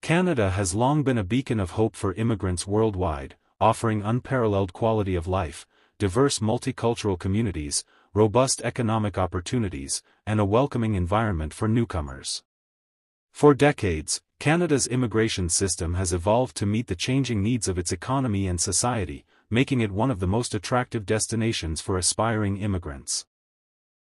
Canada has long been a beacon of hope for immigrants worldwide, offering unparalleled quality of life, diverse multicultural communities, robust economic opportunities, and a welcoming environment for newcomers. For decades, Canada's immigration system has evolved to meet the changing needs of its economy and society, making it one of the most attractive destinations for aspiring immigrants.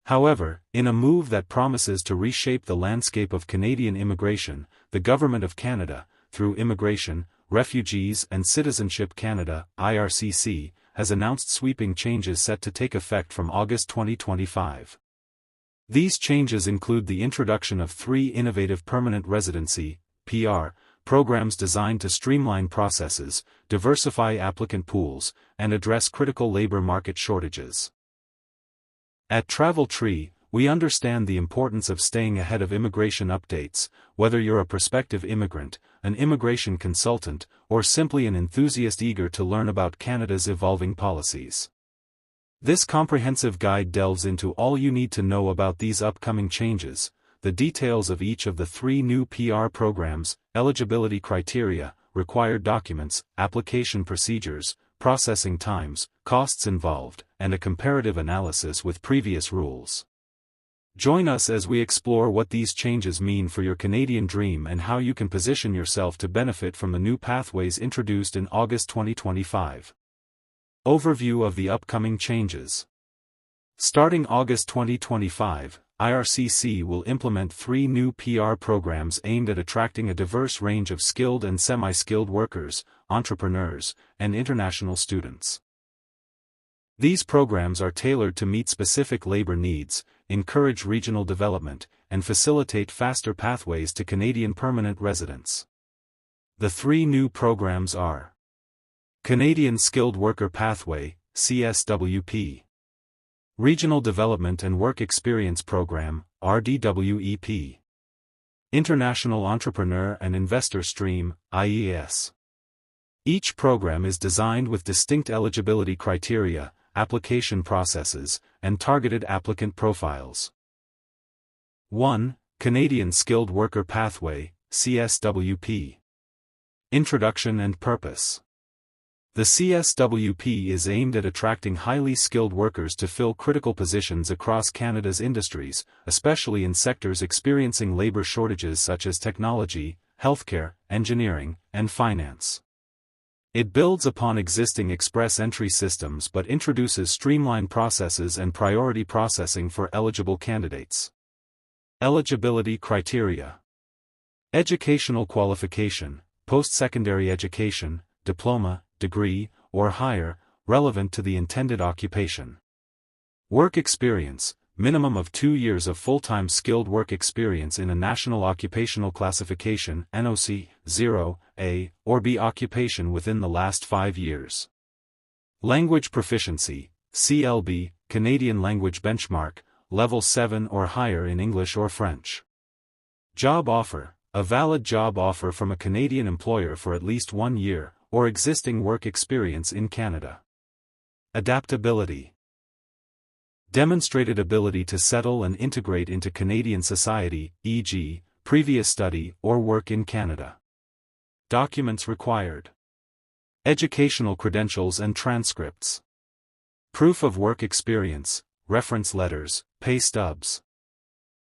However, in a move that promises to reshape the landscape of Canadian immigration, the Government of Canada, through Immigration, Refugees and Citizenship Canada (IRCC), has announced sweeping changes set to take effect from August 2025. These changes include the introduction of 3 innovative permanent residency (PR) programs designed to streamline processes, diversify applicant pools, and address critical labor market shortages. At TravelTree, we understand the importance of staying ahead of immigration updates, whether you're a prospective immigrant, an immigration consultant, or simply an enthusiast eager to learn about Canada's evolving policies. This comprehensive guide delves into all you need to know about these upcoming changes, the details of each of the 3 new PR programs, eligibility criteria, required documents, application procedures, processing times, costs involved, and a comparative analysis with previous rules. Join us as we explore what these changes mean for your Canadian dream and how you can position yourself to benefit from the new pathways introduced in August 2025. Overview of the upcoming changes. Starting August 2025, IRCC will implement 3 new PR programs aimed at attracting a diverse range of skilled and semi-skilled workers, entrepreneurs, and international students. These programs are tailored to meet specific labor needs, encourage regional development, and facilitate faster pathways to Canadian permanent residence. The 3 new programs are: Canadian Skilled Worker Pathway, CSWP. Regional Development and Work Experience Program, RDWEP. International Entrepreneur and Investor Stream, IES. Each program is designed with distinct eligibility criteria, application processes, and targeted applicant profiles. 1. Canadian Skilled Worker Pathway, CSWP. Introduction and Purpose. The CSWP is aimed at attracting highly skilled workers to fill critical positions across Canada's industries, especially in sectors experiencing labor shortages such as technology, healthcare, engineering, and finance. It builds upon existing express entry systems but introduces streamlined processes and priority processing for eligible candidates. Eligibility criteria. Educational qualification, post-secondary education, diploma, degree, or higher, relevant to the intended occupation. Work experience, minimum of 2 years of full-time skilled work experience in a National Occupational Classification (NOC) 0A or B occupation within the last 5 years. Language proficiency, CLB, Canadian Language Benchmark, level 7 or higher in English or French. Job offer, a valid job offer from a Canadian employer for at least 1 year, or existing work experience in Canada. Adaptability. Demonstrated ability to settle and integrate into Canadian society, e.g., previous study or work in Canada. Documents required. Educational credentials and transcripts. Proof of work experience, reference letters, pay stubs.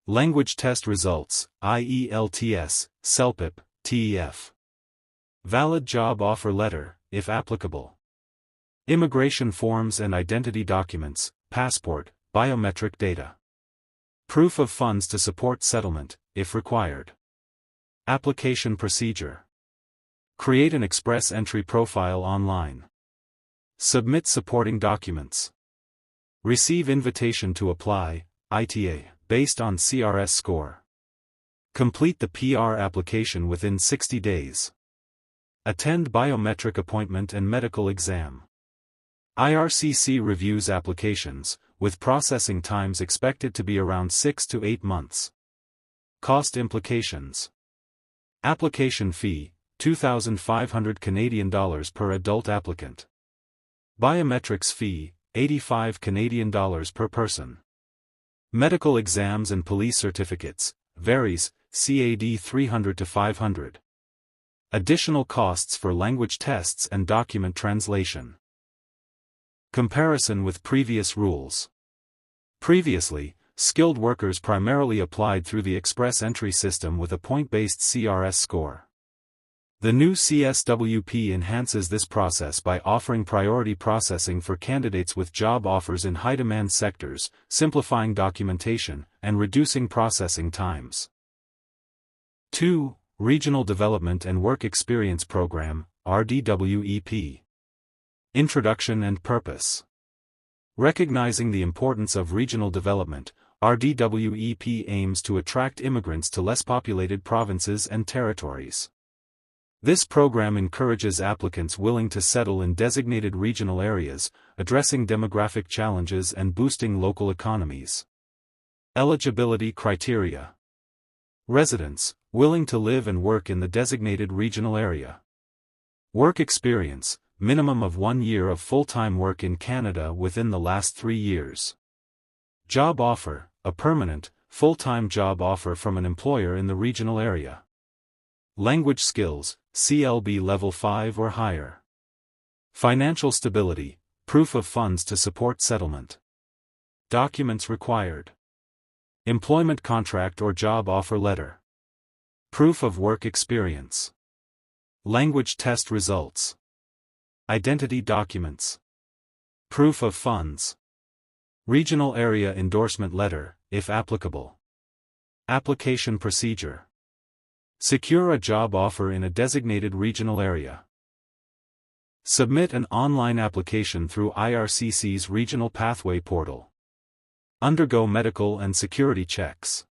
Language test results, IELTS, CELPIP, TEF. Valid job offer letter, if applicable. Immigration forms and identity documents, passport, biometric data. Proof of funds to support settlement, if required. Application procedure. Create an express entry profile online. Submit supporting documents. Receive invitation to apply, ITA, based on CRS score. Complete the PR application within 60 days. Attend biometric appointment and medical exam. IRCC reviews applications, with processing times expected to be around 6 to 8 months. Cost implications. Application fee, $2,500 Canadian dollars per adult applicant. Biometrics fee, $85 Canadian dollars per person. Medical exams and police certificates, varies, CAD 300 to 500. Additional costs for language tests and document translation. Comparison with previous rules. Previously, skilled workers primarily applied through the express entry system with a point-based CRS score. The new CSWP enhances this process by offering priority processing for candidates with job offers in high-demand sectors, simplifying documentation, and reducing processing times. 2. Regional Development and Work Experience Program, RDWEP. Introduction and Purpose. Recognizing the importance of regional development, RDWEP aims to attract immigrants to less populated provinces and territories. This program encourages applicants willing to settle in designated regional areas, addressing demographic challenges and boosting local economies. Eligibility criteria. Residents, willing to live and work in the designated regional area. Work experience, minimum of 1 year of full-time work in Canada within the last 3 years. Job offer, a permanent, full-time job offer from an employer in the regional area. Language skills, CLB Level 5 or higher. Financial stability, proof of funds to support settlement. Documents required. Employment contract or job offer letter. Proof of work experience. Language test results. Identity documents. Proof of funds. Regional area endorsement letter, if applicable. Application procedure. Secure a job offer in a designated regional area. Submit an online application through IRCC's Regional Pathway Portal. Undergo medical and security checks.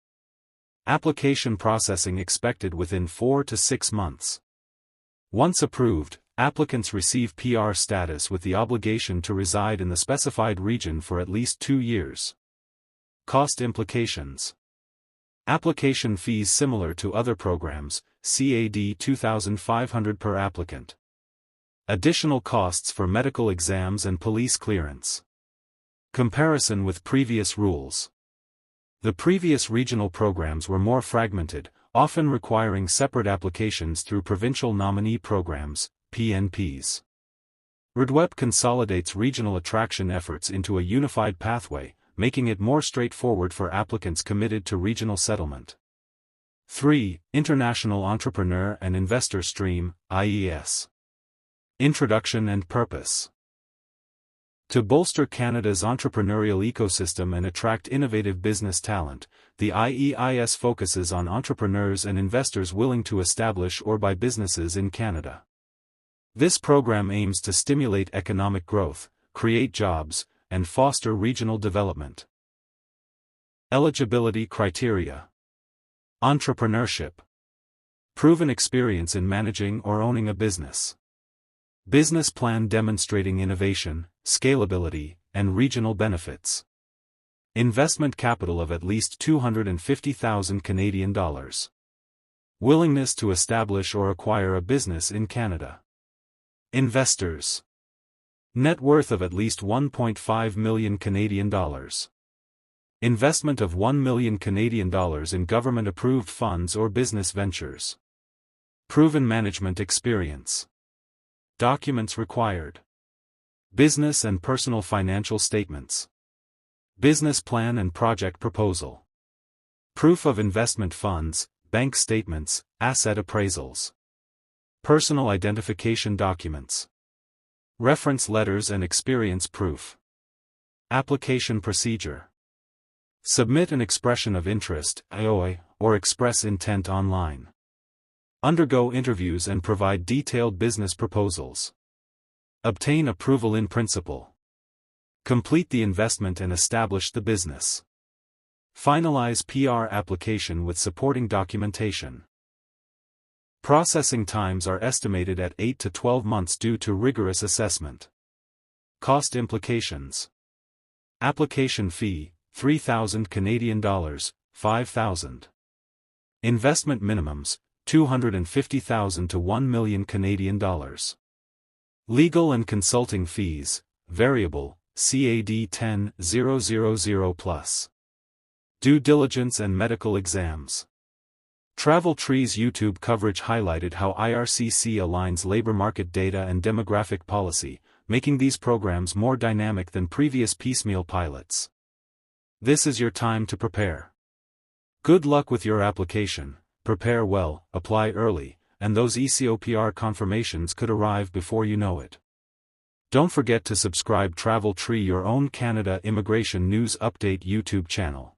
Application processing expected within 4 to 6 months. Once approved, applicants receive PR status with the obligation to reside in the specified region for at least 2 years. Cost implications. Application fees similar to other programs, CAD $2,500 per applicant. Additional costs for medical exams and police clearance. Comparison with previous rules. The previous regional programs were more fragmented, often requiring separate applications through provincial nominee programs, PNPs. RDWEP consolidates regional attraction efforts into a unified pathway, making it more straightforward for applicants committed to regional settlement. 3. International Entrepreneur and Investor Stream, IES. Introduction and Purpose. To bolster Canada's entrepreneurial ecosystem and attract innovative business talent, the IEIS focuses on entrepreneurs and investors willing to establish or buy businesses in Canada. This program aims to stimulate economic growth, create jobs, and foster regional development. Eligibility criteria. Entrepreneurship. Proven experience in managing or owning a business. Business plan demonstrating innovation, scalability, and regional benefits. Investment capital of at least $250,000 Canadian dollars. Willingness to establish or acquire a business in Canada. Investors. Net worth of at least 1.5 million Canadian dollars. Investment of 1 million Canadian dollars in government-approved funds or business ventures. Proven management experience. Documents required. Business and personal financial statements. Business plan and project proposal. Proof of investment funds, bank statements, asset appraisals. Personal identification documents. Reference letters and experience proof. Application procedure. Submit an expression of interest, IOI, or express intent online. Undergo interviews and provide detailed business proposals. Obtain approval in principle. Complete the investment and establish the business. Finalize PR application with supporting documentation. Processing times are estimated at 8 to 12 months due to rigorous assessment. Cost implications. Application fee, $3,000 Canadian dollars, $5,000. Investment minimums, $250,000 to $1 million Canadian dollars. Legal and consulting fees, variable, CAD 10,000 plus. Due diligence and medical exams. Travel Tree's YouTube coverage highlighted how IRCC aligns labor market data and demographic policy, making these programs more dynamic than previous piecemeal pilots. This is your time to prepare. Good luck with your application. Prepare well, apply early, and those ECOPR confirmations could arrive before you know it. Don't forget to subscribe Travel Tree, your own Canada immigration news update YouTube channel.